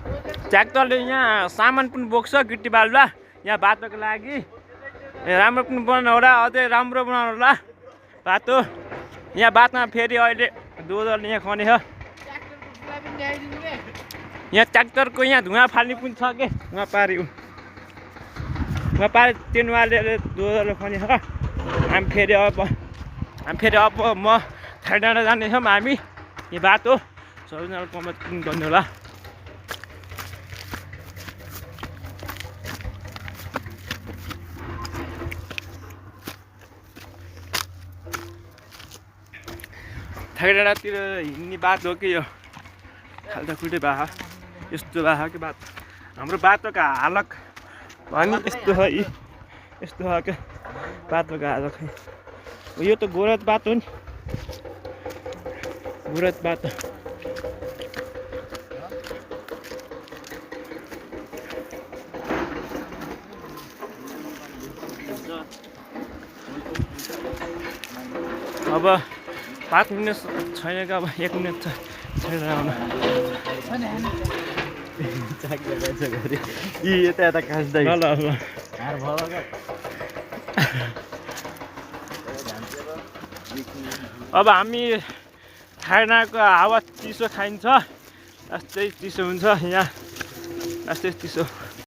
ट्र्याक्टरले यहाँ सामान पनि बोक्छ गिट्टी बालुवा यहाँ बाटोको लागि राम्रो पनि बनाउनु होला अझै राम्रो बनाउनु होला बाटो यहाँ बाटोमा फेरि अहिले दोधरले यहाँ खने छ यहाँ ट्र्याक्टरको यहाँ धुवा फाल्ने पनि छ के धुवा पार्यो धुवा पारे तेनुवाले दोधरले खने छ हामी फेरि अब म थाइडाँडा जानेछौँ हामी यो बाटो सबैजनाले कमेन्ट पनि गर्नु होला थाइडाँडातिर हिँड्ने बाटो हो कि यो खाल्टाखुल्टै बाटो यस्तो बाटो कि बाटो हाम्रो बाटोको हालत भने यस्तो छ यस्तो छ क्या बाटोको हालत यो त गोरत बाटो हो नि गोरत बाटो अब 5 मिनट छैन कि अब 1 मिनट छैन आउनु यता यता खाँच्दै ल अब हामी थाइडाँडाको हावा चिसो खाइन्छ यस्तै चिसो हुन्छ यहाँ यस्तै चिसो